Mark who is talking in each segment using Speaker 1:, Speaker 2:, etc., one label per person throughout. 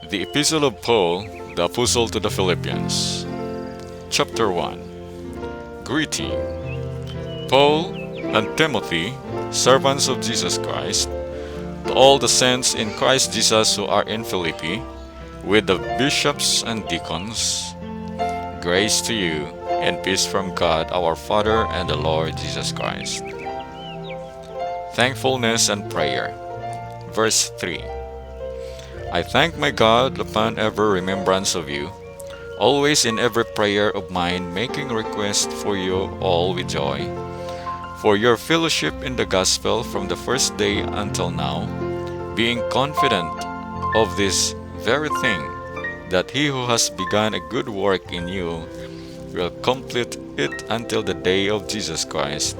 Speaker 1: The Epistle of Paul, the Apostle to the Philippians. Chapter 1. Greeting. Paul and Timothy, servants of Jesus Christ, to all the saints in Christ Jesus who are in Philippi, with the bishops and deacons, grace to you and peace from God our Father and the Lord Jesus Christ. Thankfulness and prayer. Verse 3. I thank my God upon every remembrance of you, always in every prayer of mine making request for you all with joy, for your fellowship in the gospel from the first day until now, being confident of this very thing, that he who has begun a good work in you will complete it until the day of Jesus Christ.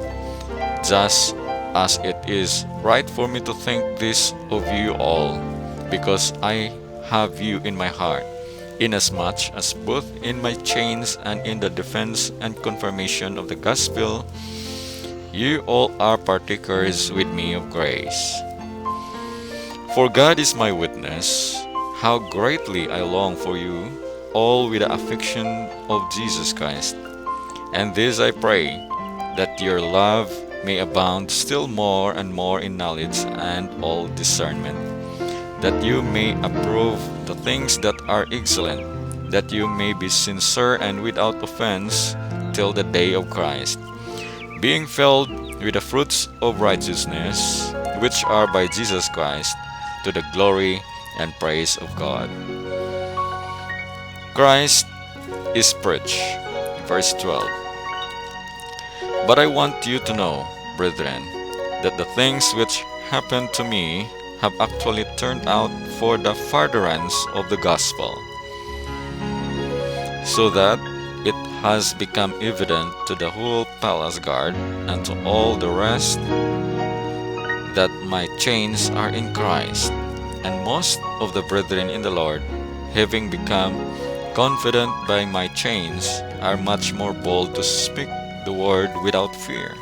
Speaker 1: Just as it is right for me to think this of you all, because I have you in my heart, inasmuch as both in my chains and in the defense and confirmation of the gospel, you all are partakers with me of grace. For God is my witness, how greatly I long for you all with the affection of Jesus Christ. And this I pray, that your love may abound still more and more in knowledge and all discernment, that you may approve the things that are excellent, that you may be sincere and without offense till the day of Christ, being filled with the fruits of righteousness, which are by Jesus Christ, to the glory and praise of God. Christ is preached. Verse 12. But I want you to know, brethren, that the things which happened to me have actually turned out for the furtherance of the gospel, so that it has become evident to the whole palace guard and to all the rest that my chains are in Christ. And most of the brethren in the Lord, having become confident by my chains, are much more bold to speak the word without fear.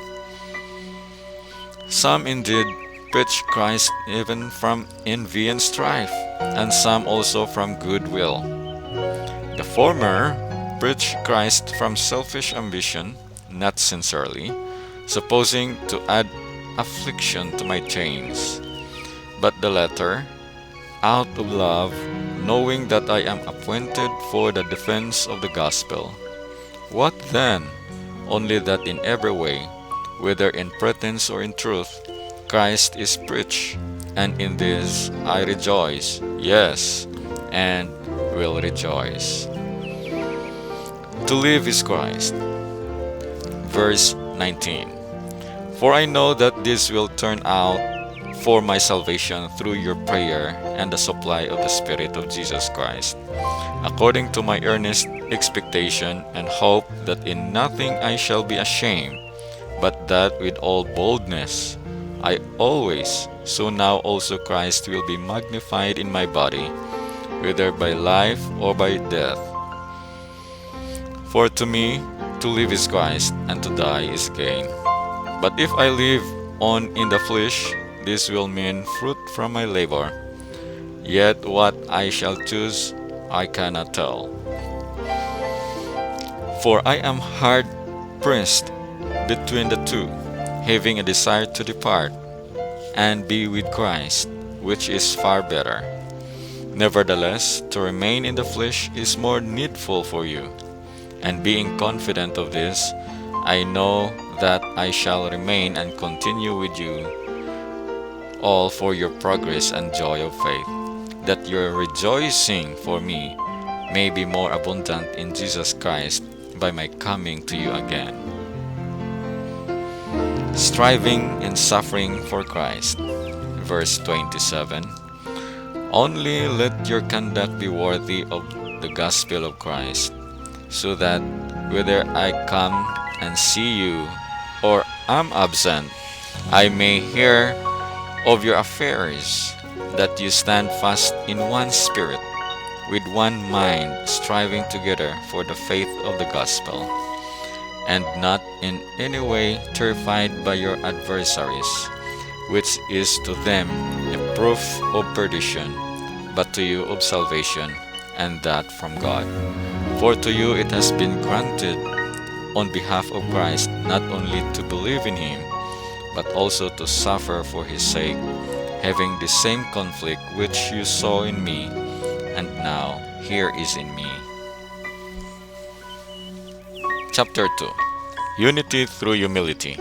Speaker 1: Some indeed preach Christ even from envy and strife, and some also from goodwill. The former preach Christ from selfish ambition, not sincerely, supposing to add affliction to my chains. But the latter, out of love, knowing that I am appointed for the defense of the gospel. What then? Only that in every way, whether in pretense or in truth, Christ is preached, and in this I rejoice, yes, and will rejoice. To live is Christ. Verse 19. For I know that this will turn out for my salvation through your prayer and the supply of the Spirit of Jesus Christ, according to my earnest expectation and hope that in nothing I shall be ashamed, but that with all boldness I always, so now also Christ will be magnified in my body, whether by life or by death. For to me, to live is Christ, and to die is gain. But if I live on in the flesh, this will mean fruit from my labor. Yet what I shall choose, I cannot tell. For I am hard pressed between the two, having a desire to depart and be with Christ, which is far better. Nevertheless, to remain in the flesh is more needful for you. And being confident of this, I know that I shall remain and continue with you all for your progress and joy of faith, that your rejoicing for me may be more abundant in Jesus Christ by my coming to you again. Striving and suffering for Christ. Verse 27. Only let your conduct be worthy of the gospel of Christ, so that whether I come and see you or am absent, I may hear of your affairs, that you stand fast in one spirit, with one mind, striving together for the faith of the gospel, and not in any way terrified by your adversaries, which is to them a proof of perdition, but to you of salvation, and that from God. For to you it has been granted on behalf of Christ not only to believe in him, but also to suffer for his sake, having the same conflict which you saw in me, and now here is in me. Chapter 2. Unity through humility.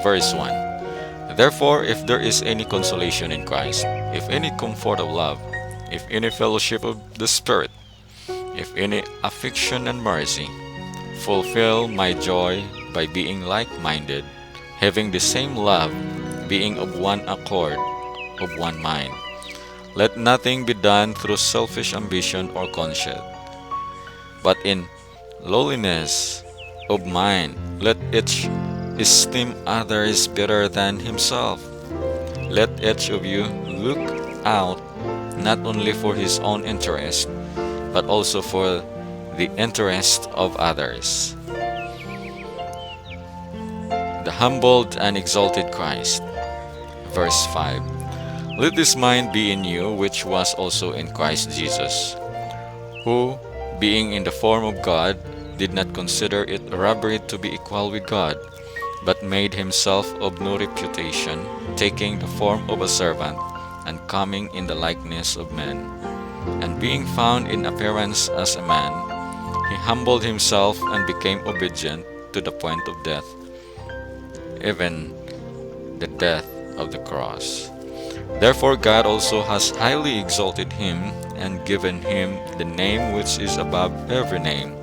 Speaker 1: Verse 1. Therefore, if there is any consolation in Christ, if any comfort of love, if any fellowship of the Spirit, if any affection and mercy, fulfill my joy by being like-minded, having the same love, being of one accord, of one mind. Let nothing be done through selfish ambition or conceit, but in lowliness of mind, let each esteem others better than himself. Let each of you look out not only for his own interest, but also for the interest of others. The humbled and exalted Christ. Verse 5. Let this mind be in you, which was also in Christ Jesus, who, being in the form of God, did not consider it robbery to be equal with God, but made himself of no reputation, taking the form of a servant, and coming in the likeness of men. And being found in appearance as a man, he humbled himself and became obedient to the point of death, even the death of the cross. Therefore God also has highly exalted him and given him the name which is above every name,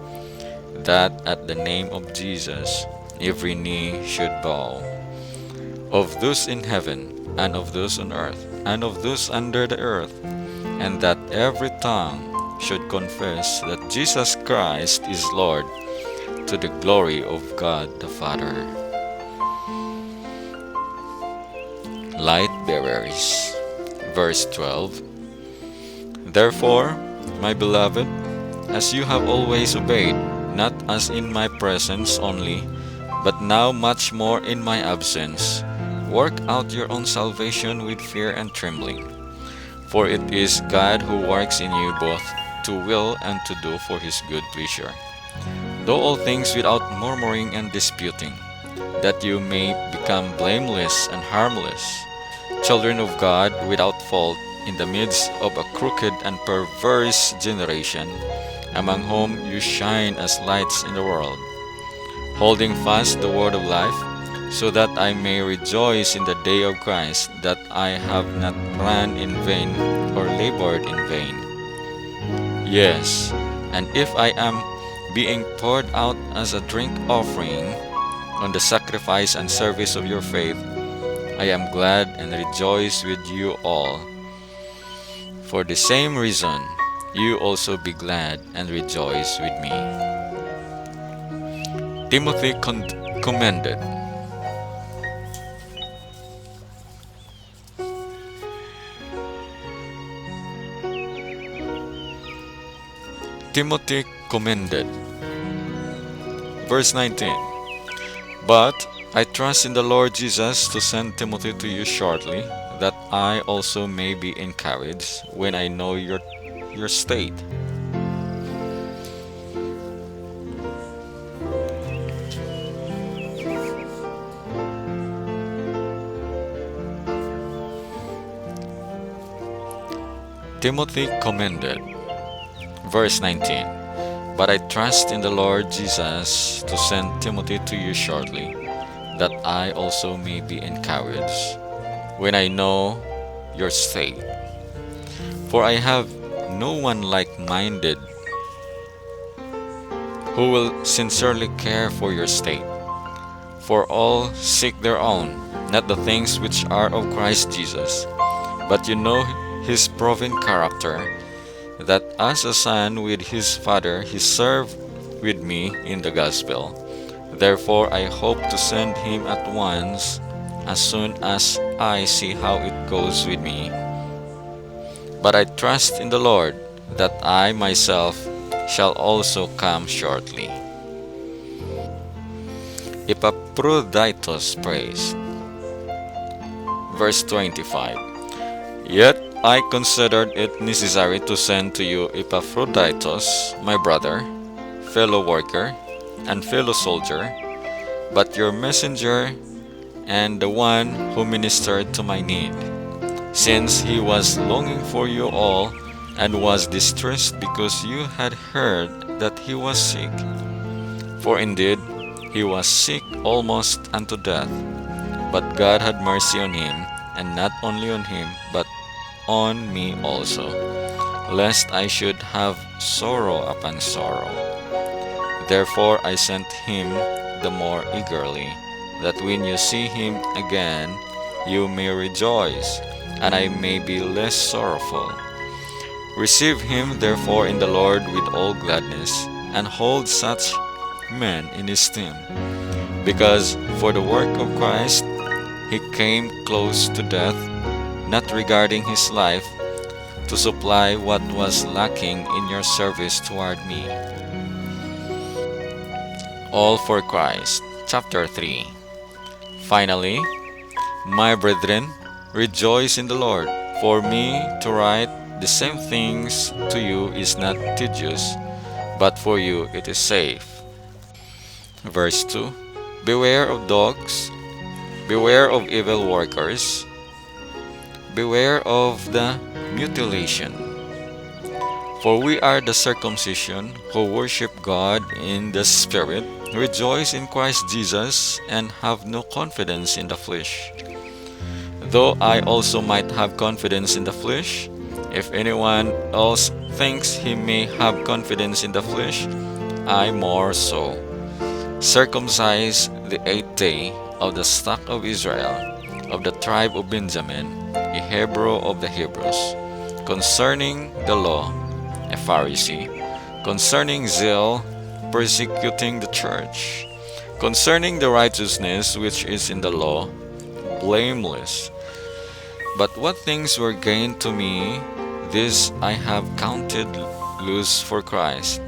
Speaker 1: that at the name of Jesus every knee should bow, of those in heaven, and of those on earth, and of those under the earth, and that every tongue should confess that Jesus Christ is Lord, to the glory of God the Father. Light bearers. Verse 12. Therefore, my beloved, as you have always obeyed, not as in my presence only, but now much more in my absence, work out your own salvation with fear and trembling. For it is God who works in you both to will and to do for his good pleasure. Do all things without murmuring and disputing, that you may become blameless and harmless, children of God without fault in the midst of a crooked and perverse generation, among whom you shine as lights in the world, holding fast the word of life, so that I may rejoice in the day of Christ, that I have not run in vain or labored in vain. Yes, and if I am being poured out as a drink offering on the sacrifice and service of your faith, I am glad and rejoice with you all. For the same reason, you also be glad and rejoice with me. Timothy commended. Timothy commended. Verse 19. But I trust in the Lord Jesus to send Timothy to you shortly, that I also may be encouraged when I know your state. Timothy commended. Verse 19. But I trust in the Lord Jesus to send Timothy to you shortly, that I also may be encouraged when I know your state. For I have no one like-minded who will sincerely care for your state. For all seek their own, not the things which are of Christ Jesus. But you know his proven character, that as a son with his father he served with me in the gospel. Therefore I hope to send him at once, as soon as I see how it goes with me. But I trust in the Lord that I myself shall also come shortly. Epaphroditus praised. Verse 25. Yet I considered it necessary to send to you Epaphroditus, my brother, fellow worker, and fellow soldier, but your messenger and the one who ministered to my need, since he was longing for you all and was distressed because you had heard that he was sick. For indeed, he was sick almost unto death. But God had mercy on him, and not only on him, but on me also, lest I should have sorrow upon sorrow. Therefore I sent him the more eagerly, that when you see him again, you may rejoice, and I may be less sorrowful. Receive him therefore in the Lord with all gladness, and hold such men in esteem, because for the work of Christ he came close to death, not regarding his life, to supply what was lacking in your service toward me. All for Christ. Chapter 3. Finally, my brethren, rejoice in the Lord. For me to write the same things to you is not tedious, but for you it is safe. Verse 2. Beware of dogs, beware of evil workers, beware of the mutilation. For we are the circumcision who worship God in the Spirit, rejoice in Christ Jesus, and have no confidence in the flesh. Though I also might have confidence in the flesh, if anyone else thinks he may have confidence in the flesh, I more so. Circumcised the 8th day, of the stock of Israel, of the tribe of Benjamin, a Hebrew of the Hebrews, concerning the law, a Pharisee, concerning zeal, persecuting the church, concerning the righteousness which is in the law, blameless. But what things were gained to me, this I have counted loss for Christ.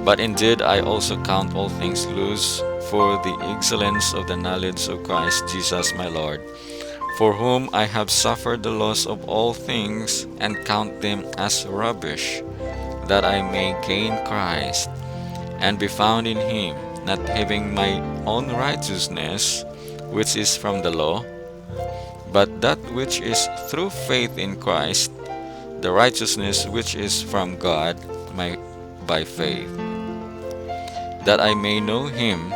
Speaker 1: But indeed I also count all things loss for the excellence of the knowledge of Christ Jesus my Lord, for whom I have suffered the loss of all things, and count them as rubbish, that I may gain Christ, and be found in him, not having my own righteousness, which is from the law, but that which is through faith in Christ, the righteousness which is from God by faith, that I may know him,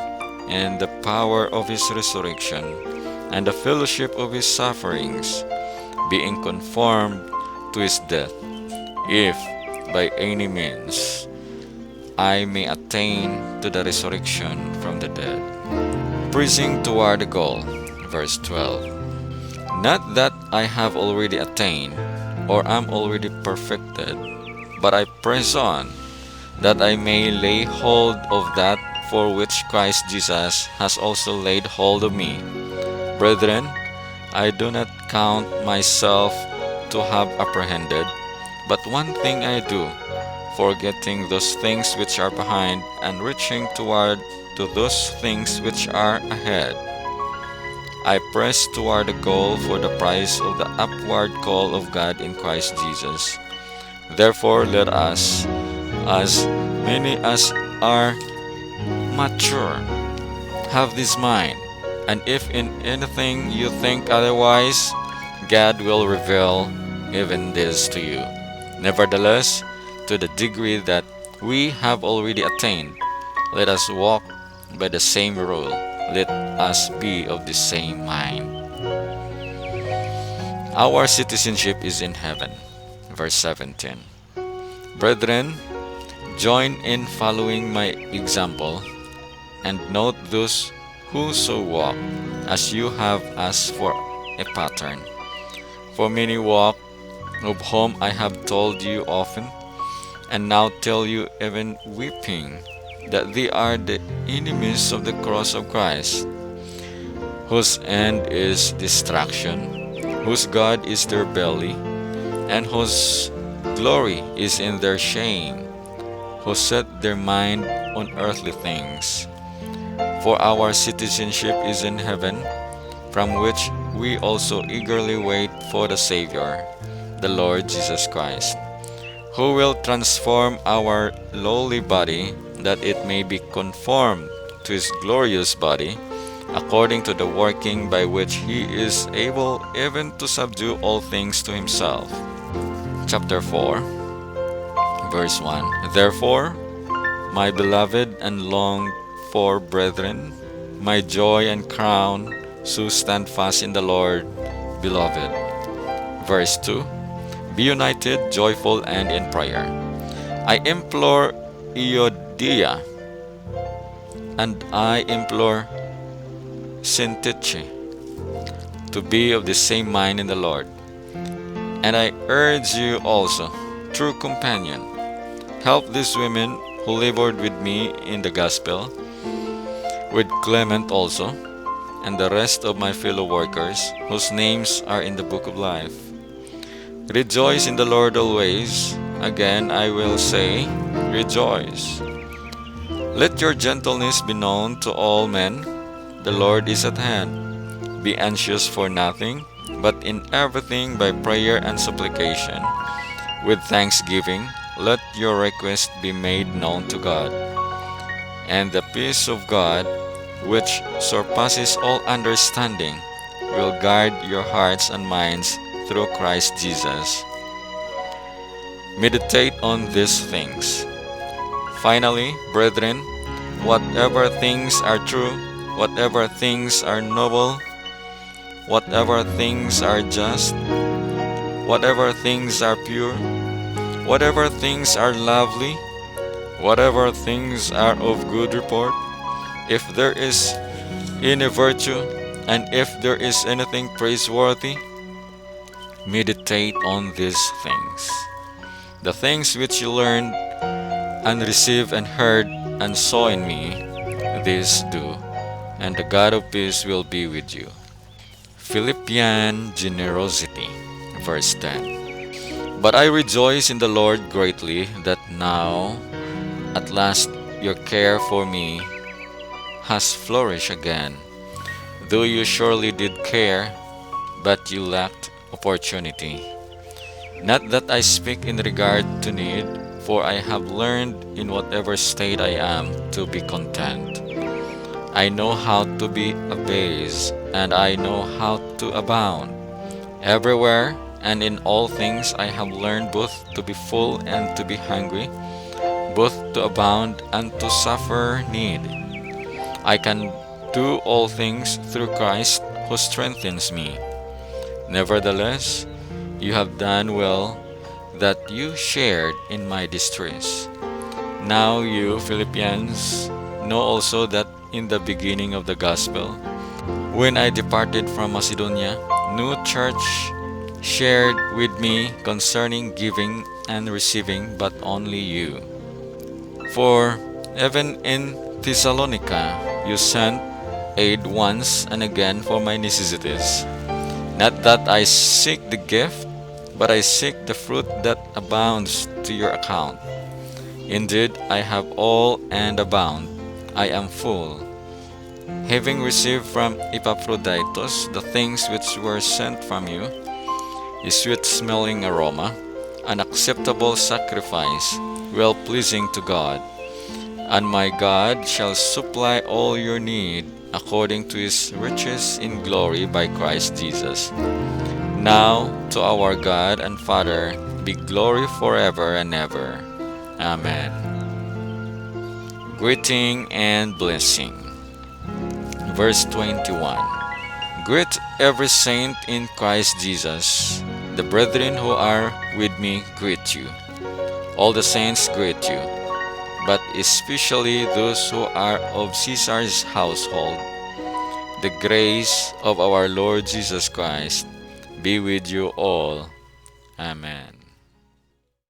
Speaker 1: and the power of his resurrection, and the fellowship of his sufferings, being conformed to his death, if by any means I may attain to the resurrection from the dead. Pressing toward the goal. Verse 12. Not that I have already attained, or am already perfected, but I press on, that I may lay hold of that for which Christ Jesus has also laid hold of me. Brethren, I do not count myself to have apprehended, but one thing I do, forgetting those things which are behind, and reaching toward to those things which are ahead. I press toward the goal for the prize of the upward call of God in Christ Jesus. Therefore let us, as many as are mature, have this mind, and if in anything you think otherwise, God will reveal even this to you. Nevertheless, to the degree that we have already attained, let us walk by the same rule. Let us be of the same mind. Our citizenship is in heaven. Verse 17. Brethren, join in following my example, and note those who so walk, as you have us for a pattern. For many walk, of whom I have told you often, and now tell you even weeping, that they are the enemies of the cross of Christ, whose end is destruction, whose God is their belly, and whose glory is in their shame, who set their mind on earthly things. For our citizenship is in heaven, from which we also eagerly wait for the Savior, the Lord Jesus Christ, who will transform our lowly body, that it may be conformed to His glorious body, according to the working by which He is able even to subdue all things to Himself. Chapter 4, verse 1. Therefore, my beloved and longed for brethren, my joy and crown, so stand fast in the Lord, beloved. Verse 2. Be united, joyful, and in prayer. I implore Euodia, and I implore Syntyche to be of the same mind in the Lord. And I urge you also, true companion, help these women who labored with me in the gospel, with Clement also, and the rest of my fellow workers, whose names are in the book of life. Rejoice in the Lord always. Again I will say, rejoice. Let your gentleness be known to all men. The Lord is at hand. Be anxious for nothing, but in everything by prayer and supplication, with thanksgiving, let your request be made known to God. And the peace of God, which surpasses all understanding, will guard your hearts and minds through Christ Jesus. Meditate on these things. Finally, brethren, whatever things are true, whatever things are noble, whatever things are just, whatever things are pure, whatever things are lovely, whatever things are of good report, if there is any virtue, and if there is anything praiseworthy, meditate on these things. The things which you learned and received and heard and saw in me, this do, and the God of peace will be with you. Philippian generosity, verse 10. But I rejoice in the Lord greatly that now, at last, your care for me has flourished again, though you surely did care, but you lacked opportunity. Not that I speak in regard to need, for I have learned in whatever state I am to be content. I know how to be abased, and I know how to abound. Everywhere and in all things I have learned both to be full and to be hungry, both to abound and to suffer need. I can do all things through Christ who strengthens me. Nevertheless, you have done well that you shared in my distress. Now you, Philippians, know also that in the beginning of the gospel, when I departed from Macedonia, no church shared with me concerning giving and receiving, but only you. For even in Thessalonica you sent aid once and again for my necessities. Not that I seek the gift, but I seek the fruit that abounds to your account. Indeed, I have all and abound. I am full. Having received from Epaphroditus the things which were sent from you, a sweet-smelling aroma, an acceptable sacrifice, well-pleasing to God. And my God shall supply all your need according to His riches in glory by Christ Jesus. Now to our God and Father be glory forever and ever. Amen. Greeting and blessing. Verse 21. Greet every saint in Christ Jesus. The brethren who are with me greet you. All the saints greet you, but especially those who are of Caesar's household. The grace of our Lord Jesus Christ be with you all. Amen.